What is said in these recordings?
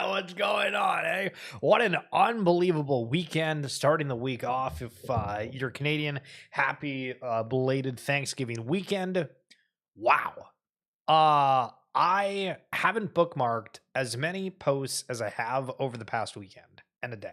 What's going on, eh? What an unbelievable weekend starting the week off. If you're Canadian, happy belated Thanksgiving weekend. Wow. I haven't bookmarked as many posts as I have over the past weekend and a day.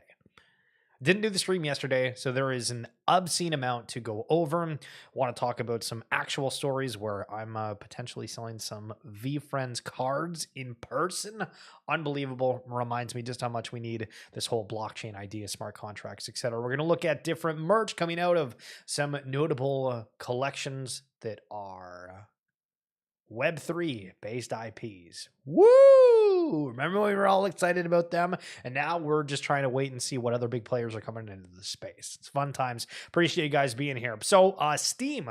Didn't do the stream yesterday, so there is an obscene amount to go over. Want to talk about some actual stories where I'm potentially selling some VFriends cards in person. Unbelievable. Reminds me just how much we need this whole blockchain idea, smart contracts, etc. We're going to look at different merch coming out of some notable collections that are Web3 based IPs. Woo! Remember we were all excited about them? And now we're just trying to wait and see what other big players are coming into the space. It's fun times. Appreciate you guys being here. So, Steam.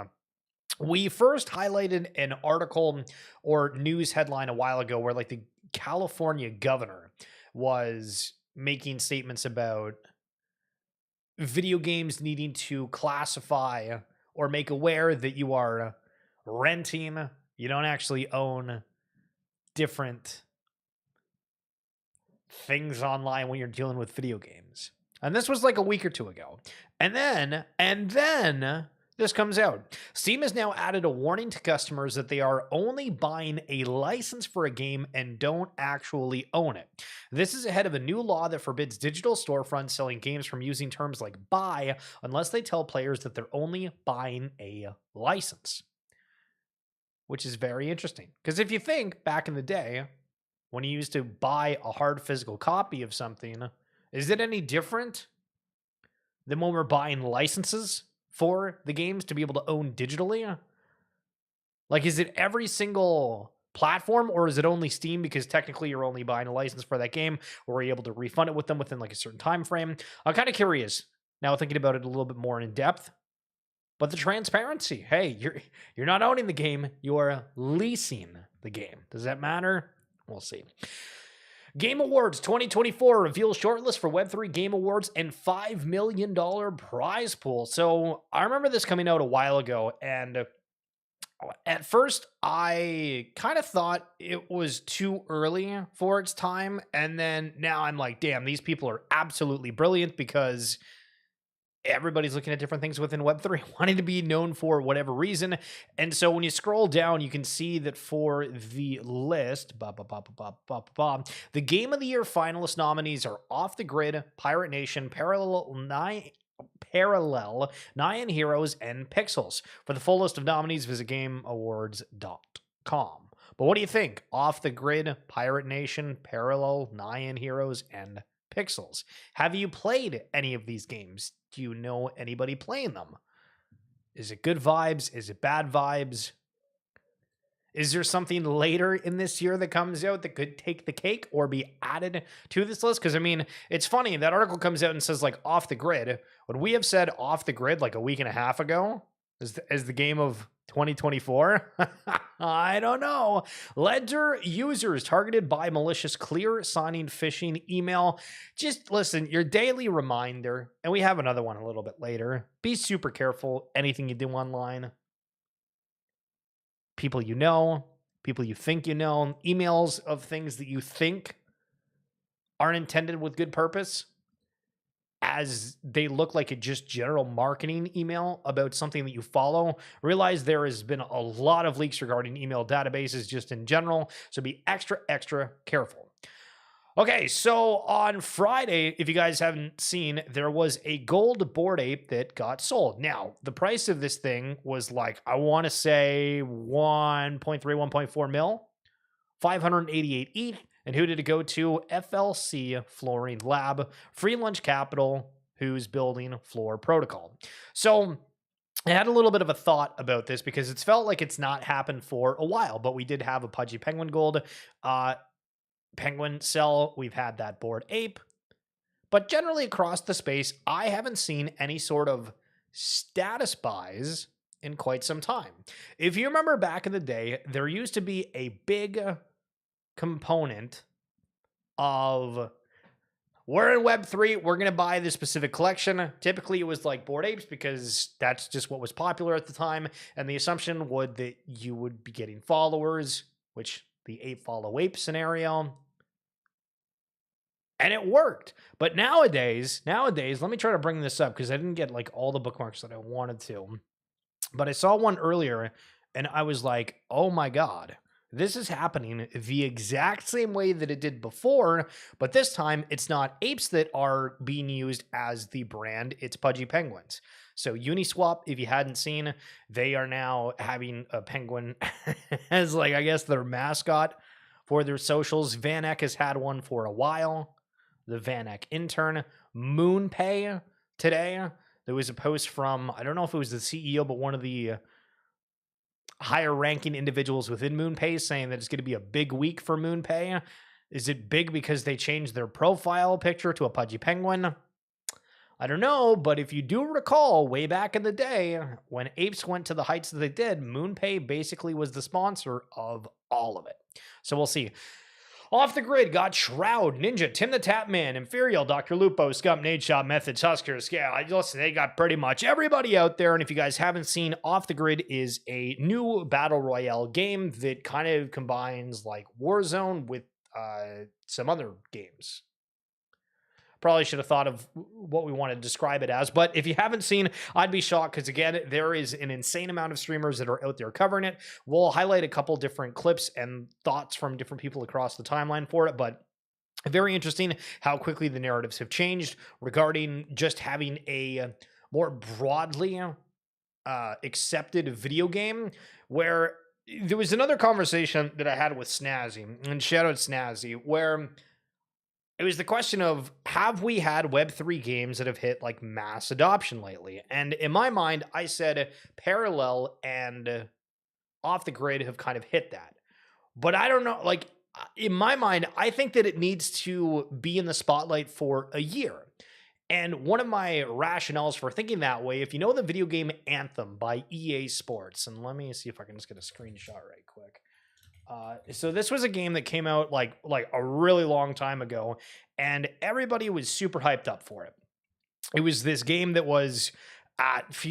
We first highlighted an article or news headline a while ago where, like, the California governor was making statements about video games needing to classify or make aware that you are renting. You don't actually own different things online when you're dealing with video games. And this was like a week or two ago. And then this comes out. Steam has now added a warning to customers that they are only buying a license for a game and don't actually own it. This is ahead of a new law that forbids digital storefronts selling games from using terms like buy unless they tell players that they're only buying a license. Which is very interesting. Because if you think back in the day, when you used to buy a hard physical copy of something, is it any different than when we're buying licenses for the games to be able to own digitally? Like, is it every single platform, or is it only Steam because technically you're only buying a license for that game, or are you able to refund it with them within like a certain time frame? I'm kind of curious now thinking about it a little bit more in depth. But the transparency, hey, you're not owning the game, you're leasing the game. Does that matter? We'll see. Game Awards 2024 reveals shortlist for Web3 Game Awards and $5 million prize pool. So I remember this coming out a while ago, and at first I kind of thought it was too early for its time. And then now I'm like, damn, these people are absolutely brilliant because everybody's looking at different things within Web3, wanting to be known for whatever reason. And so when you scroll down, you can see that for the list, the Game of the Year finalist nominees are Off the Grid, Pirate Nation, Parallel, Nyan Heroes, and Pixels. For the full list of nominees, visit GameAwards.com. But what do you think? Off the Grid, Pirate Nation, Parallel, Nyan Heroes, and Pixels. Have you played any of these games? Do you know anybody playing them? Is it good vibes? Is it bad vibes? Is there something later in this year that comes out that could take the cake or be added to this list? Because, I mean, it's funny. That article comes out and says, like, Off the Grid. Would we have said Off the Grid like a week and a half ago as the game of 2024? I don't know. Ledger users targeted by malicious clear signing phishing email. Just listen, your daily reminder, and we have another one a little bit later. Be super careful anything you do online. People you know, people you think you know, emails of things that you think aren't intended with good purpose, as they look like a just general marketing email about something that you follow. Realize there has been a lot of leaks regarding email databases just in general, so be extra careful. Okay, so on Friday, if you guys haven't seen, there was a gold Bored Ape that got sold. Now, the price of this thing was like, I want to say 1.3, 1.4 mil, 588 ETH. And who did it go to? FLC Flooring Lab, Free Lunch Capital, who's building Floor Protocol. So I had a little bit of a thought about this because it's felt like it's not happened for a while, but we did have a Pudgy Penguin Gold Penguin sell. We've had that Bored Ape. But generally across the space, I haven't seen any sort of status buys in quite some time. If you remember back in the day, there used to be a big component of we're in Web3, we're going to buy this specific collection. Typically, it was like Bored Apes because that's just what was popular at the time. And the assumption would that you would be getting followers, which the ape follow ape scenario. And it worked. But nowadays, let me try to bring this up because I didn't get like all the bookmarks that I wanted to. But I saw one earlier and I was like, oh my God, this is happening the exact same way that it did before. But this time it's not apes that are being used as the brand, it's Pudgy Penguins. So Uniswap, if you hadn't seen, they are now having a penguin as like, I guess, their mascot for their socials. Van Eck has had one for a while. The Van Eck intern. MoonPay today. There was a post from, I don't know if it was the CEO, but one of the higher ranking individuals within MoonPay saying that it's going to be a big week for MoonPay. Is it big because they changed their profile picture to a Pudgy Penguin? I don't know, but if you do recall, way back in the day, when apes went to the heights that they did, MoonPay basically was the sponsor of all of it. So we'll see. Off the Grid got Shroud, Ninja, Tim the Tapman, Imperial, Dr. Lupo, Scump, Nade Shop, Methods, Huskers. Yeah, listen, they got pretty much everybody out there. And if you guys haven't seen, Off the Grid is a new battle royale game that kind of combines like Warzone with some other games. Probably should have thought of what we want to describe it as. But if you haven't seen, I'd be shocked because, again, there is an insane amount of streamers that are out there covering it. We'll highlight a couple different clips and thoughts from different people across the timeline for it. But very interesting how quickly the narratives have changed regarding just having a more broadly accepted video game, where there was another conversation that I had with Snazzy, and shout out Snazzy, where it was the question of, have we had Web3 games that have hit like mass adoption lately? And in my mind, I said Parallel and Off the Grid have kind of hit that. But I don't know, like in my mind, I think that it needs to be in the spotlight for a year. And one of my rationales for thinking that way, if you know the video game Anthem by EA Sports, and let me see if I can just get a screenshot right quick. So this was a game that came out like a really long time ago, and everybody was super hyped up for it. It was this game that was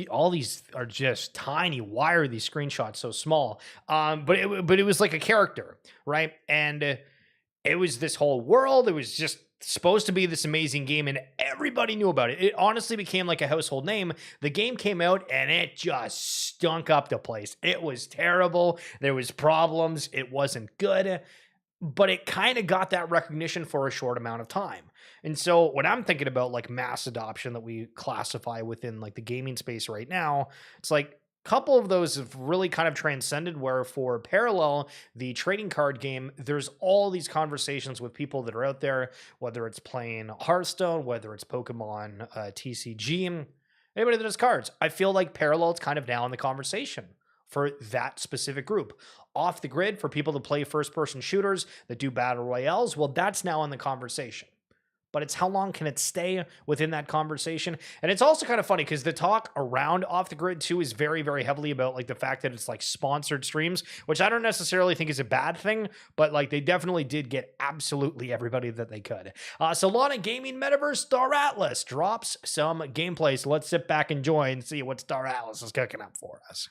all these are just tiny. Why are these screenshots so small? But it was like a character, right? And it was this whole world. It was just supposed to be this amazing game, and everybody knew about it. It honestly became like a household name. The game came out and it just stunk up the place. It was terrible. There was problems. It wasn't good, but it kind of got that recognition for a short amount of time. And so when I'm thinking about like mass adoption that we classify within like the gaming space right now, it's like couple of those have really kind of transcended, where for Parallel, the trading card game, there's all these conversations with people that are out there, whether it's playing Hearthstone, whether it's Pokemon TCG, anybody that does cards. I feel like Parallel is kind of now in the conversation for that specific group. Off the Grid, for people that play first-person shooters that do battle royales, well, that's now in the conversation. But it's how long can it stay within that conversation? And it's also kind of funny because the talk around Off the Grid too is very, very heavily about like the fact that it's like sponsored streams, which I don't necessarily think is a bad thing, but like they definitely did get absolutely everybody that they could. Solana Gaming Metaverse Star Atlas drops some gameplay. So let's sit back and enjoy and see what Star Atlas is cooking up for us.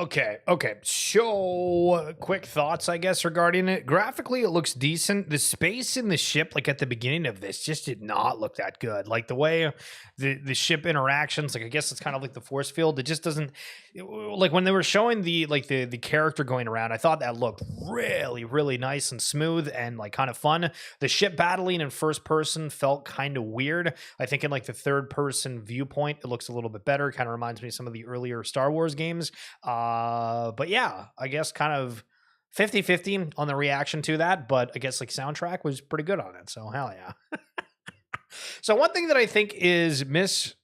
Okay. So, quick thoughts, I guess, regarding it. Graphically, it looks decent. The space in the ship, like at the beginning of this, just did not look that good. Like the way the ship interactions, like I guess it's kind of like the force field. It just doesn't like when they were showing the character going around. I thought that looked really nice and smooth and like kind of fun. The ship battling in first person felt kind of weird. I think in like the third person viewpoint, it looks a little bit better. Kind of reminds me of some of the earlier Star Wars games. But yeah, I guess kind of 50-50 on the reaction to that, but I guess like soundtrack was pretty good on it. So hell yeah. So one thing that I think is misvalued,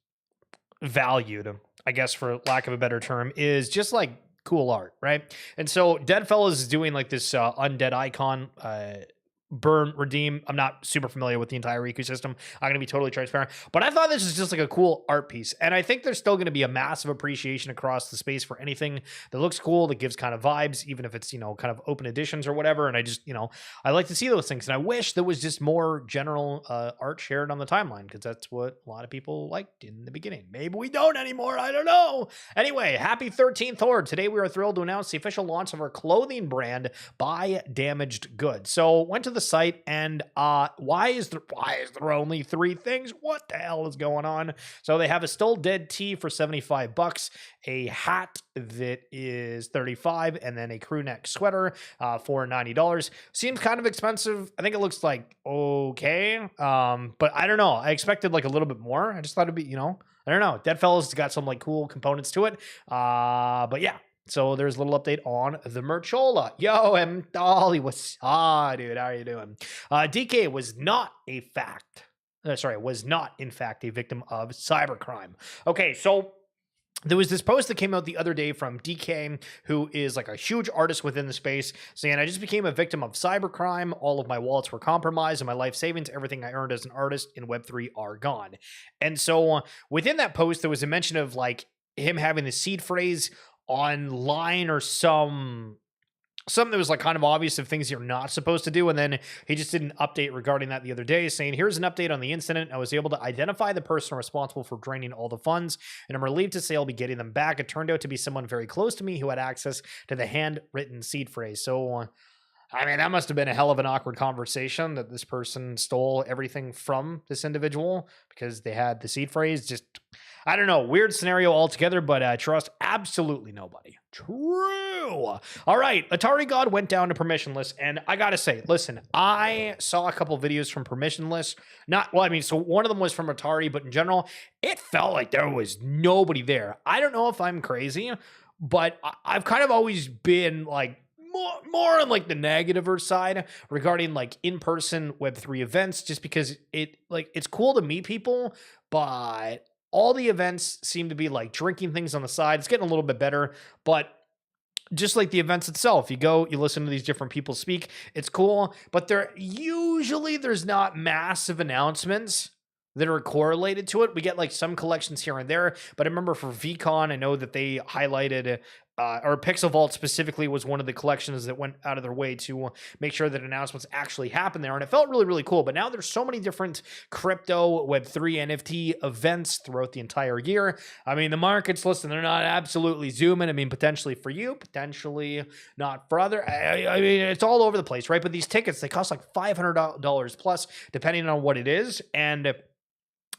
I guess for lack of a better term, is just like cool art, right? And so Deadfellas is doing like this undead icon burn redeem. I'm not super familiar with the entire ecosystem. I'm gonna be totally transparent, but I thought this was just like a cool art piece, and I think there's still gonna be a massive appreciation across the space for anything that looks cool, that gives kind of vibes, even if it's, you know, kind of open editions or whatever. And I just, you know, I like to see those things, and I wish there was just more general art shared on the timeline, because that's what a lot of people liked in the beginning. Maybe we don't anymore, I don't know. Anyway, happy 13th Horde. Today we are thrilled to announce the official launch of our clothing brand, Buy Damaged Goods. So went to the site, and why is there only 3 things? What the hell is going on? So they have a Still Dead tee for $75, a hat that is $35, and then a crew neck sweater for $90. Seems kind of expensive. I think it looks like okay, but I don't know. I expected like a little bit more. I just thought it'd be, you know, I don't know. Deadfellas got some like cool components to it, but yeah. So there's a little update on the Merchola. Yo, M. Dolly, what's up, dude? How are you doing? DK was not a fact. Was not in fact a victim of cybercrime. Okay, so there was this post that came out the other day from DK, who is like a huge artist within the space, saying, I just became a victim of cybercrime. All of my wallets were compromised and my life savings, everything I earned as an artist in Web3 are gone. And so within that post, there was a mention of like him having the seed phrase online or something that was like kind of obvious of things you're not supposed to do. And then he just did an update regarding that the other day, saying, here's an update on the incident. I was able to identify the person responsible for draining all the funds, and I'm relieved to say I'll be getting them back. It turned out to be someone very close to me who had access to the handwritten seed phrase. So I mean, that must have been a hell of an awkward conversation, that this person stole everything from this individual because they had the seed phrase. Just, I don't know, weird scenario altogether, but trust absolutely nobody. True. All right, Atari God went down to permissionless, and I gotta say, listen, I saw a couple videos from permissionless. So one of them was from Atari, but in general, it felt like there was nobody there. I don't know if I'm crazy, but I've kind of always been like, more on like the negativer side regarding like in-person Web3 events, just because it's cool to meet people, but all the events seem to be like drinking things on the side. It's getting a little bit better, but just like the events itself, you go, you listen to these different people speak, it's cool, but there's not massive announcements that are correlated to it. We get like some collections here and there, but I remember for VCon, I know that they highlighted, or Pixel Vault specifically was one of the collections that went out of their way to make sure that announcements actually happen there, and it felt really cool. But now there's so many different crypto, Web3, NFT events throughout the entire year. I mean, the markets, listen, they're not absolutely zooming. I mean, potentially for you, potentially not for other. I mean, it's all over the place, right? But these tickets, they cost like $500 plus, depending on what it is, and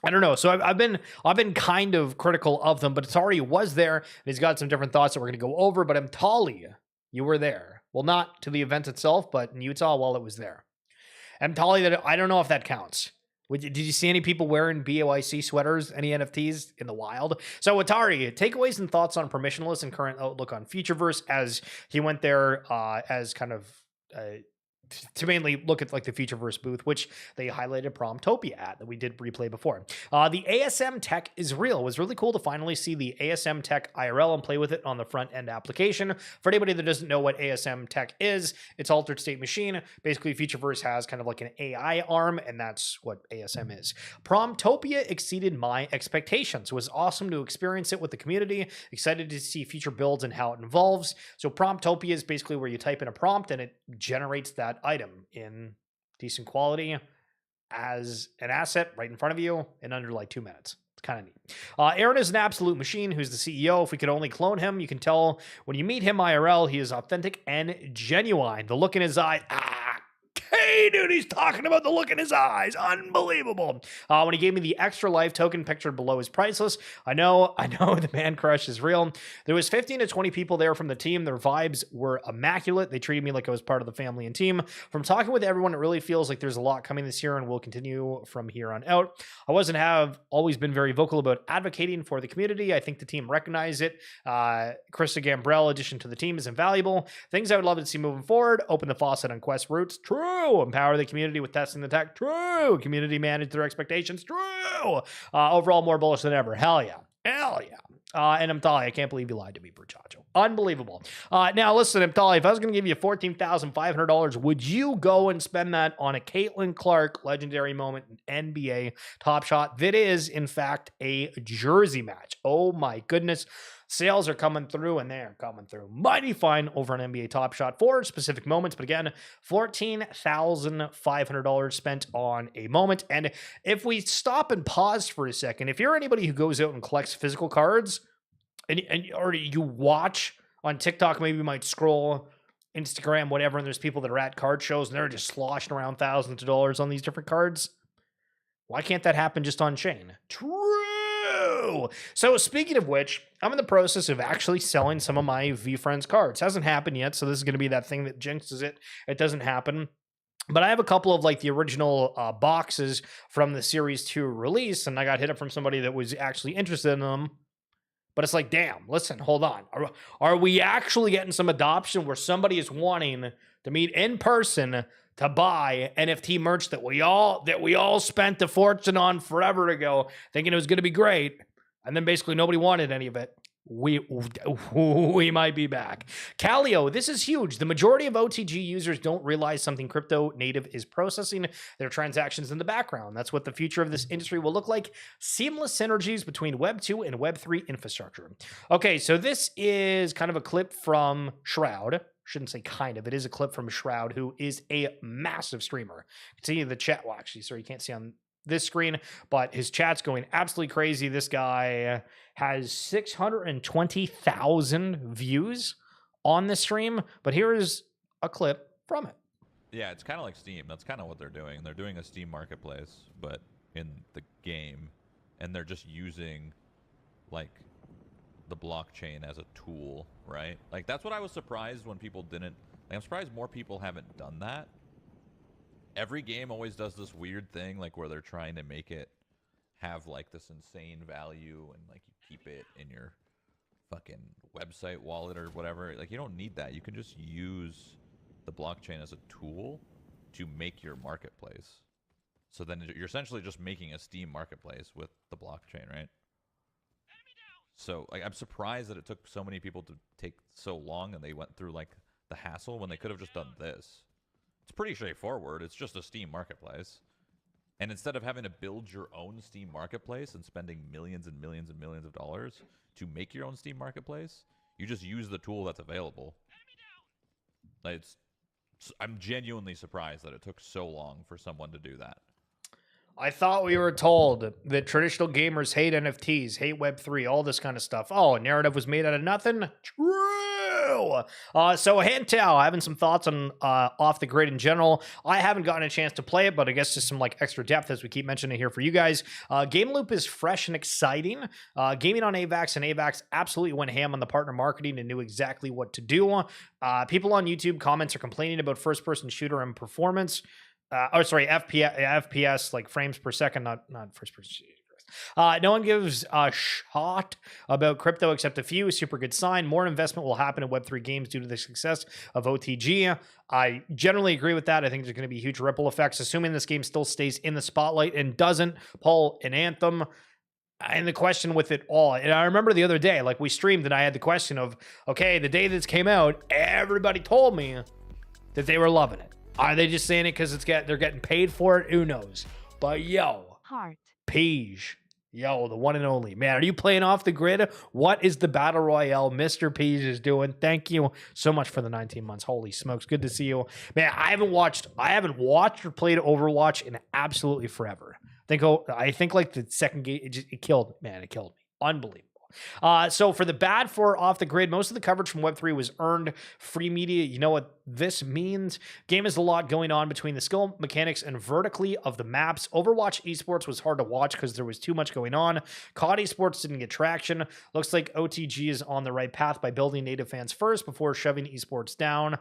I don't know. So I've been kind of critical of them, but Atari was there, and he's got some different thoughts that we're going to go over. But Emtali, you were there. Well, not to the event itself, but in Utah while it was there. Emtali, that I don't know if that counts. Did you see any people wearing BOIC sweaters, any NFTs in the wild? So Atari, takeaways and thoughts on permissionless and current outlook on Futureverse, as he went there as kind of to mainly look at like the Futureverse booth, which they highlighted Promtopia at, that we did replay before. The ASM tech is real. It was really cool to finally see the ASM tech IRL and play with it on the front end application. For anybody that doesn't know what ASM tech is, it's altered state machine. Basically, Futureverse has kind of like an AI arm, and that's what ASM is. Promtopia exceeded my expectations. It was awesome to experience it with the community. Excited to see future builds and how it evolves. So Promtopia is basically where you type in a prompt and it generates that item in decent quality as an asset right in front of you in under like 2 minutes. It's kind of neat. Aaron is an absolute machine who's the CEO. If we could only clone him, you can tell when you meet him IRL, he is authentic and genuine. The look in his eye, hey, dude, he's talking about the look in his eyes. Unbelievable. When he gave me the extra life token pictured below is priceless. I know the man crush is real. There was 15 to 20 people there from the team. Their vibes were immaculate. They treated me like I was part of the family and team. From talking with everyone, it really feels like there's a lot coming this year and will continue from here on out. I have always been very vocal about advocating for the community. I think the team recognized it. Krista Gambrell addition to the team is invaluable. Things I would love to see moving forward. Open the faucet on Quest routes. True. Empower the community with testing the tech. True. Community manage their expectations. True. Overall, more bullish than ever. Hell yeah. Hell yeah. And Amtali, I can't believe you lied to me, Bruchacho. Unbelievable. Now, listen, Amtali, if I was going to give you $14,500, would you go and spend that on a Caitlin Clark legendary moment in NBA Top Shot? That is, in fact, a jersey match. Oh, my goodness. Sales are coming through, and they're coming through mighty fine over an NBA Top Shot for specific moments. But again, $14,500 spent on a moment. And if we stop and pause for a second, if you're anybody who goes out and collects physical cards, or you watch on TikTok, maybe you might scroll Instagram, whatever, and there's people that are at card shows and they're just sloshing around thousands of dollars on these different cards. Why can't that happen just on chain? True. So speaking of which, I'm in the process of actually selling some of my VFriends cards. Hasn't happened yet, so this is going to be that thing that jinxes it. It doesn't happen. But I have a couple of like the original boxes from the Series 2 release, and I got hit up from somebody that was actually interested in them. But it's like, damn, listen, hold on. Are we actually getting some adoption where somebody is wanting to meet in person to buy NFT merch that we all spent a fortune on forever ago, thinking it was going to be great, and then basically nobody wanted any of it? We might be back. Calio, this is huge. The majority of OTG users don't realize something crypto native is processing their transactions in the background. That's what the future of this industry will look like. Seamless synergies between Web 2 and Web 3 infrastructure. Okay, so this is kind of a clip from Shroud. Shouldn't say kind of. It is a clip from Shroud, who is a massive streamer. See the chat. Well, actually, sorry, you can't see on this screen, but his chat's going absolutely crazy. This guy has 620,000 views on the stream, but here is a clip from it. Yeah, it's kind of like Steam. That's kind of what they're doing. They're doing a Steam marketplace, but in the game, and they're just using like the blockchain as a tool, right? Like that's what I was surprised when people didn't. Like, I'm surprised more people haven't done that. Every game always does this weird thing, like where they're trying to make it have like this insane value, and like you keep it in your fucking website wallet or whatever. Like you don't need that. You can just use the blockchain as a tool to make your marketplace. So then you're essentially just making a Steam marketplace with the blockchain, right? So like, I'm surprised that it took so many people to take so long and they went through like the hassle when they could have just done this. It's pretty straightforward. It's just a Steam marketplace. And instead of having to build your own Steam marketplace and spending millions and millions and millions of dollars to make your own Steam marketplace, you just use the tool that's available. Like I'm genuinely surprised that it took so long for someone to do that. I thought we were told that traditional gamers hate NFTs, hate Web3, all this kind of stuff. Oh, a narrative was made out of nothing? True! So Hantel, having some thoughts on Off the Grid in general. I haven't gotten a chance to play it, but I guess just some like extra depth as we keep mentioning here for you guys. Game Loop is fresh and exciting. Gaming on AVAX, and AVAX absolutely went ham on the partner marketing and knew exactly what to do. People on YouTube comments are complaining about first-person shooter and performance. FPS, like frames per second, not first person. No one gives a shot about crypto except a few. Super good sign. More investment will happen in Web3 games due to the success of OTG. I generally agree with that. I think there's going to be huge ripple effects, assuming this game still stays in the spotlight and doesn't pull an Anthem. And the question with it all, and I remember the other day, like we streamed and I had the question of, okay, the day this came out, everybody told me that they were loving it. Are they just saying it because they're getting paid for it? Who knows? But yo, Peach, yo, the one and only. Man, are you playing Off the Grid? What is the Battle Royale Mr. Peach is doing? Thank you so much for the 19 months. Holy smokes, good to see you. Man, I haven't watched or played Overwatch in absolutely forever. I think like the second game, it killed me. Unbelievable. So for the bad for Off the Grid, most of the coverage from Web3 was earned free media. You know what this means? Game has a lot going on between the skill mechanics and vertically of the maps. Overwatch Esports was hard to watch because there was too much going on. COD Esports didn't get traction. Looks like OTG is on the right path by building native fans first before shoving esports down.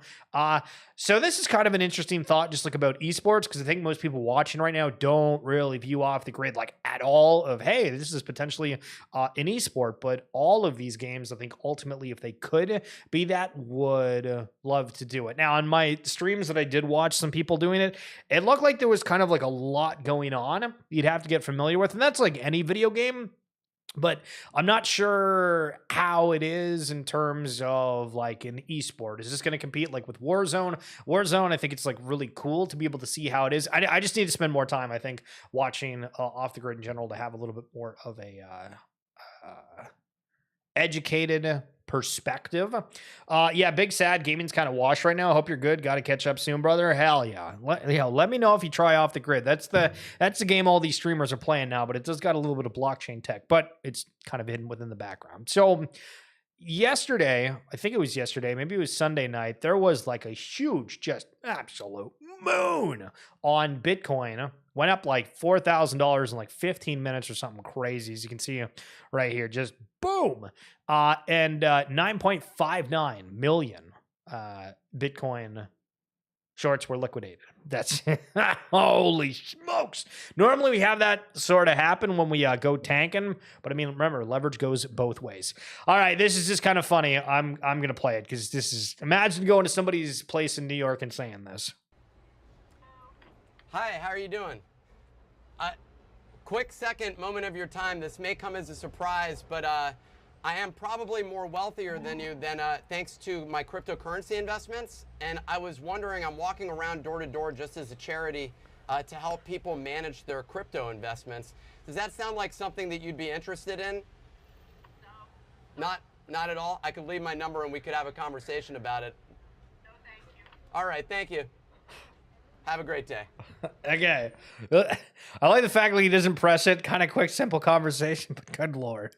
So this is kind of an interesting thought, just like about esports, because I think most people watching right now don't really view Off the Grid like at all of, hey, this is potentially an esport. But all of these games, I think ultimately, if they could be that, would love to do it. Now, on my streams that I did watch some people doing it, it looked like there was kind of like a lot going on you'd have to get familiar with. And that's like any video game. But I'm not sure how it is in terms of like an esport. Is this going to compete like with Warzone? Warzone, I think it's like really cool to be able to see how it is. I just need to spend more time, I think, watching Off the Grid in general to have a little bit more of a educated perspective. Yeah, big sad. Gaming's kind of washed right now. Hope you're good. Got to catch up soon, brother. Hell yeah. Let me know if you try Off the Grid. That's the game all these streamers are playing now, but it does got a little bit of blockchain tech, but it's kind of hidden within the background. So yesterday, I think it was yesterday, maybe it was Sunday night, there was like a huge, just absolute moon on Bitcoin. Went up like $4,000 in like 15 minutes or something crazy, as you can see right here. Just boom. And 9.59 million Bitcoin shorts were liquidated. That's holy smokes. Normally we have that sort of happen when we go tanking, but I mean, remember, leverage goes both ways. All right, this is just kind of funny. I'm going to play it because this is, imagine going to somebody's place in New York and saying this. Hi, how are you doing? Quick second moment of your time. This may come as a surprise, but I am probably more wealthier than you thanks to my cryptocurrency investments. And I was wondering, I'm walking around door to door just as a charity to help people manage their crypto investments. Does that sound like something that you'd be interested in? No. Not at all? I could leave my number and we could have a conversation about it. No, thank you. All right, thank you. Have a great day. Okay. I like the fact that he doesn't press it. Kind of quick, simple conversation, but good Lord.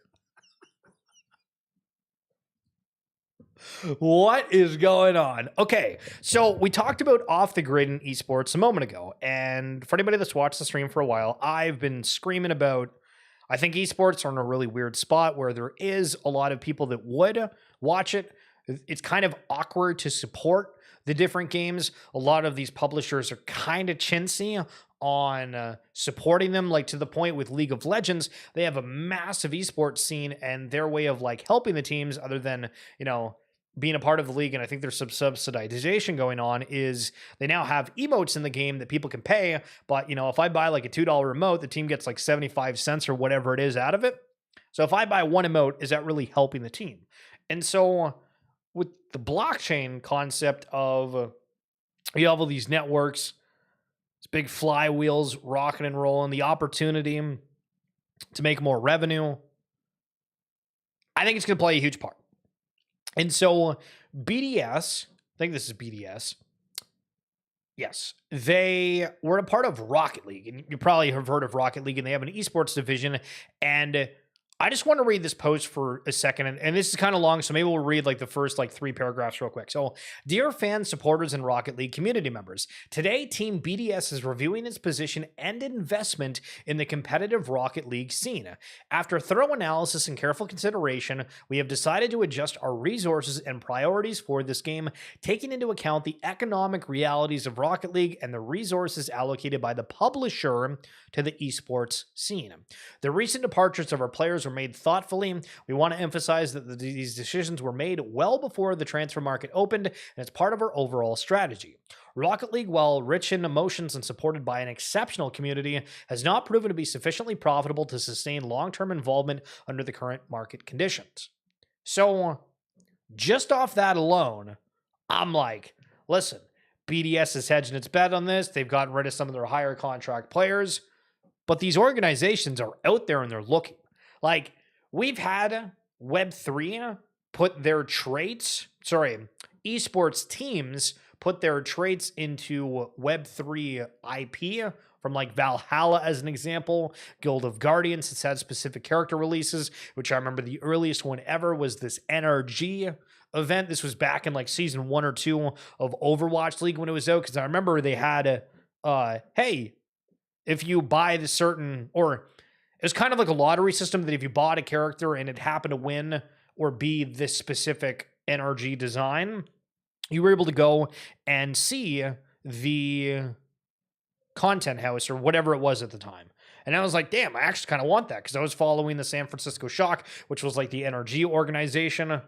What is going on? Okay, so we talked about Off the Grid and esports a moment ago. And for anybody that's watched the stream for a while, I've been screaming about, I think esports are in a really weird spot where there is a lot of people that would watch it. It's kind of awkward to support the different games. A lot of these publishers are kind of chintzy on supporting them, like to the point with League of Legends, they have a massive esports scene, and their way of like helping the teams, other than, you know, being a part of the league, and I think there's some subsidization going on, is they now have emotes in the game that people can pay. But, you know, if I buy like a $2 emote, the team gets like 75 cents or whatever it is out of it. So if I buy one emote, is that really helping the team? And so with the blockchain concept of you have all these networks, these big flywheels rocking and rolling, the opportunity to make more revenue, I think it's going to play a huge part. And so BDS, I think this is BDS. Yes, they were a part of Rocket League, and you probably have heard of Rocket League, and they have an esports division. And I just want to read this post for a second, and this is kind of long, so maybe we'll read like the first like 3 paragraphs real quick. So, dear fans, supporters, and Rocket League community members, today Team BDS is reviewing its position and investment in the competitive Rocket League scene. After thorough analysis and careful consideration, we have decided to adjust our resources and priorities for this game, taking into account the economic realities of Rocket League and the resources allocated by the publisher to the esports scene. The recent departures of our players were made thoughtfully. We want to emphasize that these decisions were made well before the transfer market opened, and it's part of our overall strategy. Rocket League, while rich in emotions and supported by an exceptional community, has not proven to be sufficiently profitable to sustain long-term involvement under the current market conditions. So, just off that alone, I'm like, listen, BDS is hedging its bet on this. They've gotten rid of some of their higher contract players, but these organizations are out there and they're looking. Like, we've had Web3 put their esports teams put their traits into Web3 IP from like Valhalla as an example. Guild of Guardians has had specific character releases, which I remember the earliest one ever was this NRG event. This was back in like season 1 or 2 of Overwatch League when it was out, because I remember they had hey, if you buy the certain, or it was kind of like a lottery system that if you bought a character and it happened to win or be this specific NRG design, you were able to go and see the content house or whatever it was at the time. And I was like, damn, I actually kind of want that, because I was following the San Francisco Shock, which was like the NRG organization.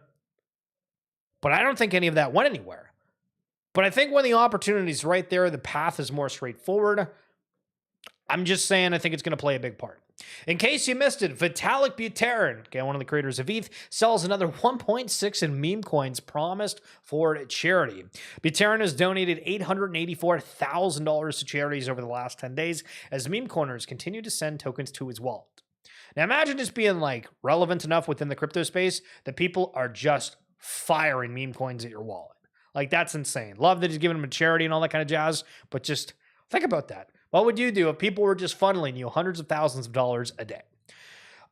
But I don't think any of that went anywhere. But I think when the opportunity's right there, the path is more straightforward. I'm just saying I think it's going to play a big part. In case you missed it, Vitalik Buterin, okay, one of the creators of ETH, sells another 1.6 in meme coins promised for charity. Buterin has donated $884,000 to charities over the last 10 days as meme coiners continue to send tokens to his wallet. Now imagine this being like relevant enough within the crypto space that people are just firing meme coins at your wallet. Like, that's insane. Love that he's giving them a charity and all that kind of jazz, but just think about that. What would you do if people were just funneling you hundreds of thousands of dollars a day?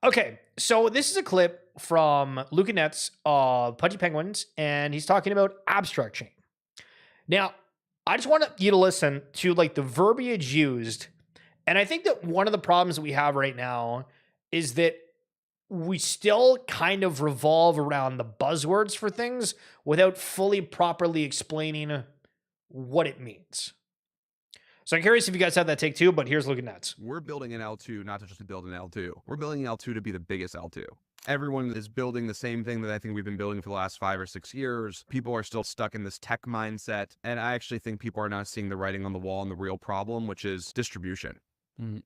Okay, so this is a clip from Luca Net's Pudgy Penguins, and he's talking about abstract chain. Now, I just want you to listen to like the verbiage used, and I think that one of the problems that we have right now is that we still kind of revolve around the buzzwords for things without fully properly explaining what it means. So I'm curious if you guys have that take too, but here's looking nuts. We're building an L2 not just to build an L2. We're building an L2 to be the biggest L2. Everyone is building the same thing that I think we've been building for the last 5 or 6 years. People are still stuck in this tech mindset. And I actually think people are not seeing the writing on the wall and the real problem, which is distribution.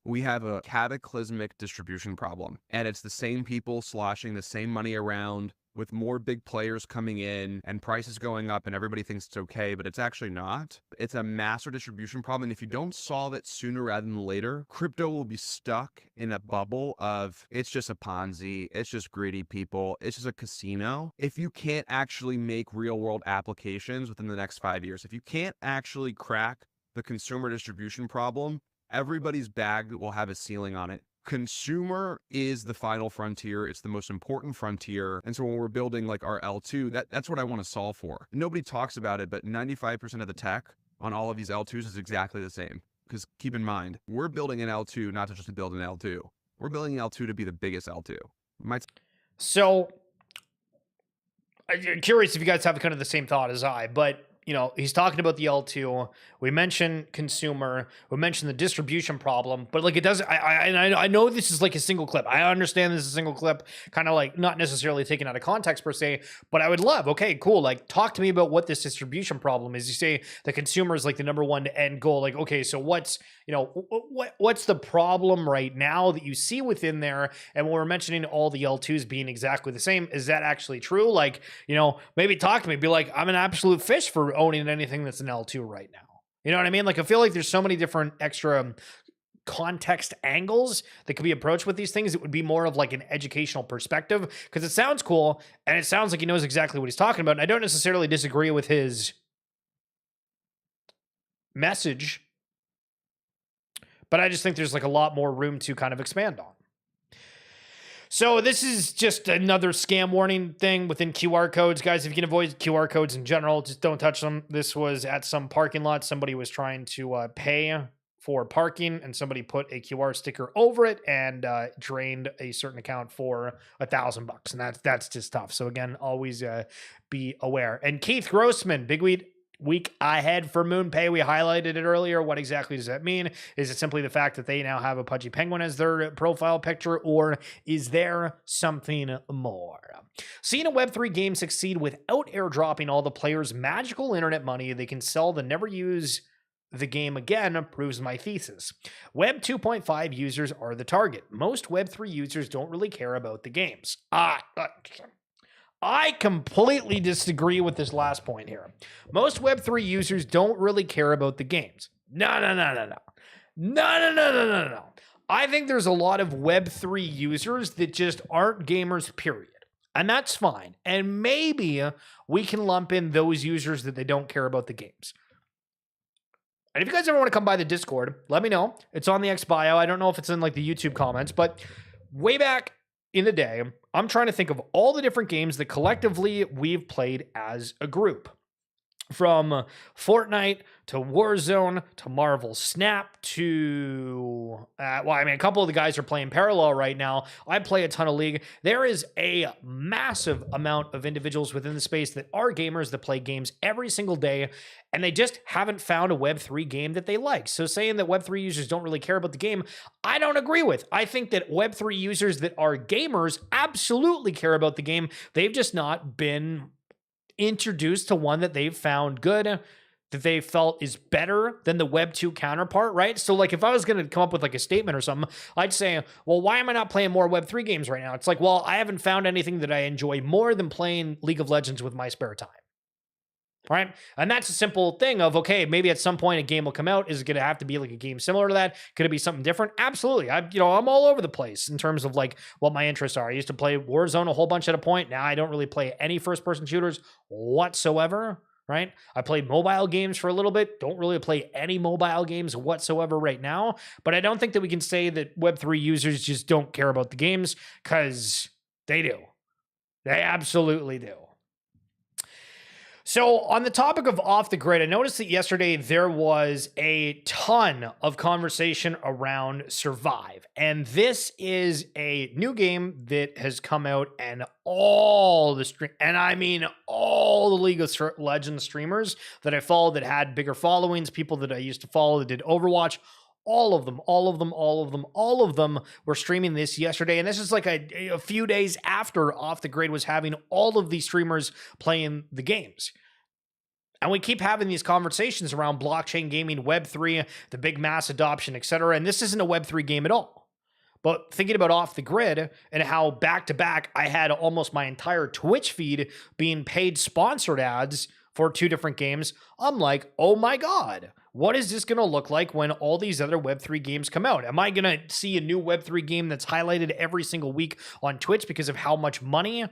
We have a cataclysmic distribution problem, and it's the same people sloshing the same money around with more big players coming in and prices going up and everybody thinks it's okay, but it's actually not. It's a master distribution problem. And if you don't solve it sooner rather than later, crypto will be stuck in a bubble of it's just a Ponzi, it's just greedy people, it's just a casino. If you can't actually make real world applications within the next 5 years, if you can't actually crack the consumer distribution problem, everybody's bag will have a ceiling on it. Consumer is the final frontier. It's the most important frontier. And so when we're building like our L2, that's what I want to solve for. Nobody talks about it, but 95% of the tech on all of these L2s is exactly the same. Because keep in mind, we're building an L2 not just to build an L2. We're building an L2 to be the biggest L2. So I'm curious if you guys have kind of the same thought as I, but you know, he's talking about the L2. We mentioned consumer. We mentioned the distribution problem, but like it doesn't. I know this is like a single clip. I understand this is a single clip, kind of like not necessarily taken out of context per se. But I would love. Okay, cool. Like talk to me about what this distribution problem is. You say the consumer is like the number one end goal. Like okay, so what's what's the problem right now that you see within there? And when we're mentioning all the L2s being exactly the same, is that actually true? Like maybe talk to me. Be like, I'm an absolute fish for owning anything that's an L2 right now. You know what I mean? Like I feel like there's so many different extra context angles that could be approached with these things. It would be more of like an educational perspective because it sounds cool and it sounds like he knows exactly what he's talking about. And I don't necessarily disagree with his message, but I just think there's like a lot more room to kind of expand on. So this is just another scam warning thing within QR codes. Guys, if you can avoid QR codes in general, just don't touch them. This was at some parking lot. Somebody was trying to pay for parking, and somebody put a QR sticker over it and drained a certain account for $1,000. And that's just tough. So again, always be aware. And Keith Grossman, big week ahead for MoonPay. We highlighted it earlier. What exactly does that mean? Is it simply the fact that they now have a Pudgy Penguin as their profile picture, or is there something more? Seeing a Web3 game succeed without airdropping all the players' magical internet money they can sell to never use the game again proves my thesis. Web 2.5 users are the target. Most Web 3 users don't really care about the games. I completely disagree with this last point here. Most Web3 users don't really care about the games. No. I think there's a lot of Web3 users that just aren't gamers, period. And that's fine. And maybe we can lump in those users that they don't care about the games. And if you guys ever want to come by the Discord, let me know. It's on the X bio. I don't know if it's in like the YouTube comments, but way back in the day, I'm trying to think of all the different games that collectively we've played as a group. From Fortnite to Warzone to Marvel Snap to, a couple of the guys are playing parallel right now. I play a ton of League. There is a massive amount of individuals within the space that are gamers that play games every single day, and they just haven't found a Web3 game that they like. So saying that Web3 users don't really care about the game, I don't agree with. I think that Web3 users that are gamers absolutely care about the game. They've just not been introduced to one that they've found good, that they felt is better than the Web 2 counterpart, right? So like if I was going to come up with like a statement or something, I'd say, well, why am I not playing more Web 3 games right now? It's like, well, I haven't found anything that I enjoy more than playing League of Legends with my spare time. Right? And that's a simple thing of, okay, maybe at some point a game will come out. Is it going to have to be like a game similar to that? Could it be something different? Absolutely. I'm all over the place in terms of like what my interests are. I used to play Warzone a whole bunch at a point. Now I don't really play any first-person shooters whatsoever, right? I played mobile games for a little bit. Don't really play any mobile games whatsoever right now. But I don't think that we can say that Web3 users just don't care about the games, because they do. They absolutely do. So on the topic of off the grid, I noticed that yesterday there was a ton of conversation around Survive. And this is a new game that has come out, and all the League of Legends streamers that I follow that had bigger followings, people that I used to follow that did Overwatch, all of them were streaming this yesterday. And this is like a few days after Off the Grid was having all of these streamers playing the games. And we keep having these conversations around blockchain gaming, Web3, the big mass adoption, etc. And this isn't a Web3 game at all. But thinking about Off the Grid and how back-to-back I had almost my entire Twitch feed being paid sponsored ads for two different games, I'm like, oh my God, what is this going to look like when all these other Web3 games come out? Am I going to see a new Web3 game that's highlighted every single week on Twitch because of how much money,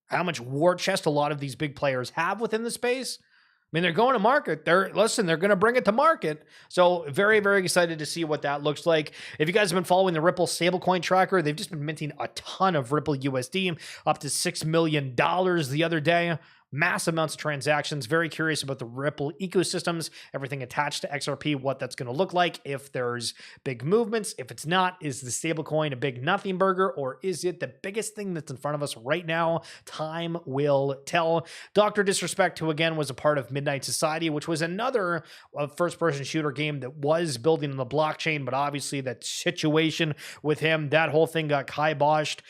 how much war chest a lot of these big players have within the space? I mean, they're going to market. They're going to bring it to market. So very, very excited to see what that looks like. If you guys have been following the Ripple stablecoin tracker, they've just been minting a ton of Ripple USD, up to $6 million the other day. Mass amounts of transactions. Very curious about the Ripple ecosystems, everything attached to XRP, what that's going to look like, if there's big movements. If it's not, is the stablecoin a big nothing burger, or is it the biggest thing that's in front of us right now? Time will tell. Dr. Disrespect, who again was a part of Midnight Society, which was another first-person shooter game that was building on the blockchain, but obviously that situation with him, that whole thing got kiboshed.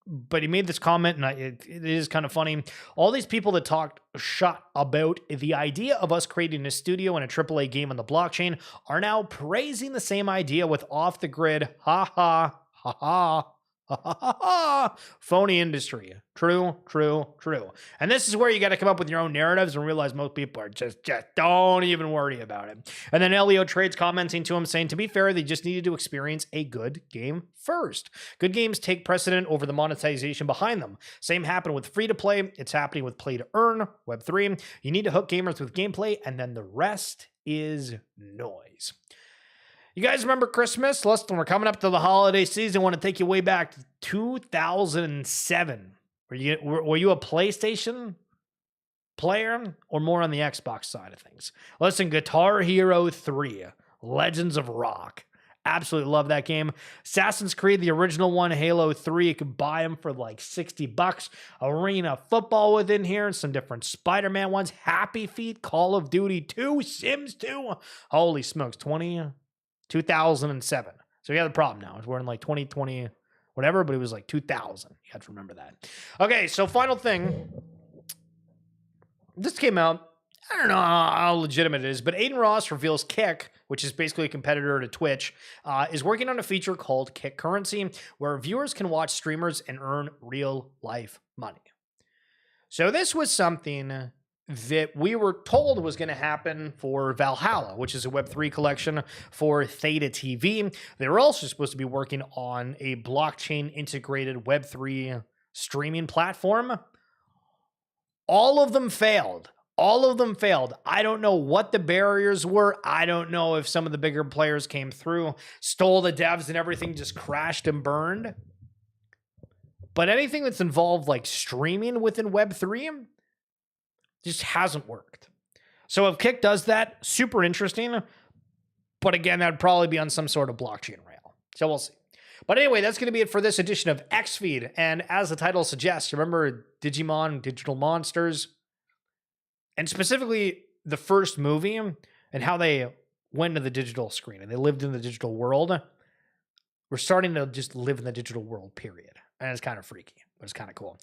But he made this comment, and it is kind of funny. All these people that talked shut about the idea of us creating a studio and a AAA game on the blockchain are now praising the same idea with Off the Grid. Ha ha, ha ha. Phony industry. True. And this is where you got to come up with your own narratives and realize most people are just don't even worry about it. And then Elio Trades commenting to him saying, to be fair, they just needed to experience a good game first. Good games take precedent over the monetization behind them. Same happened with free to play. It's happening with play to earn, Web3. You need to hook gamers with gameplay, and then the rest is noise. You guys remember Christmas? Listen, we're coming up to the holiday season. I want to take you way back to 2007. Were you a PlayStation player or more on the Xbox side of things? Listen, Guitar Hero 3, Legends of Rock. Absolutely love that game. Assassin's Creed, the original one, Halo 3, you could buy them for like $60. Arena Football within here, some different Spider-Man ones. Happy Feet, Call of Duty 2, Sims 2. Holy smokes, 2007. So we got a problem now. We're in like 2020, whatever, but it was like 2000. You have to remember that. Okay, so final thing. This came out. I don't know how legitimate it is, but Aiden Ross reveals Kick, which is basically a competitor to Twitch, is working on a feature called Kick Currency, where viewers can watch streamers and earn real-life money. So this was something that we were told was going to happen for Valhalla, which is a Web3 collection for Theta TV. They were also supposed to be working on a blockchain-integrated Web3 streaming platform. All of them failed. All of them failed. I don't know what the barriers were. I don't know if some of the bigger players came through, stole the devs, and everything just crashed and burned. But anything that's involved like streaming within Web3 just hasn't worked. So if Kick does that, super interesting. But again, that'd probably be on some sort of blockchain rail. So we'll see. But anyway, that's going to be it for this edition of XFeed. And as the title suggests, remember Digimon, Digital Monsters, and specifically the first movie and how they went to the digital screen and they lived in the digital world. We're starting to just live in the digital world, period. And it's kind of freaky, but it's kind of cool.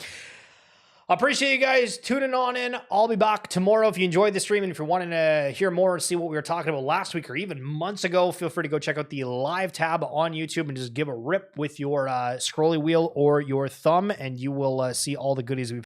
I appreciate you guys tuning on in. I'll be back tomorrow. If you enjoyed the stream and if you're wanting to hear more and see what we were talking about last week or even months ago, feel free to go check out the live tab on YouTube and just give a rip with your scrolly wheel or your thumb, and you will see all the goodies we've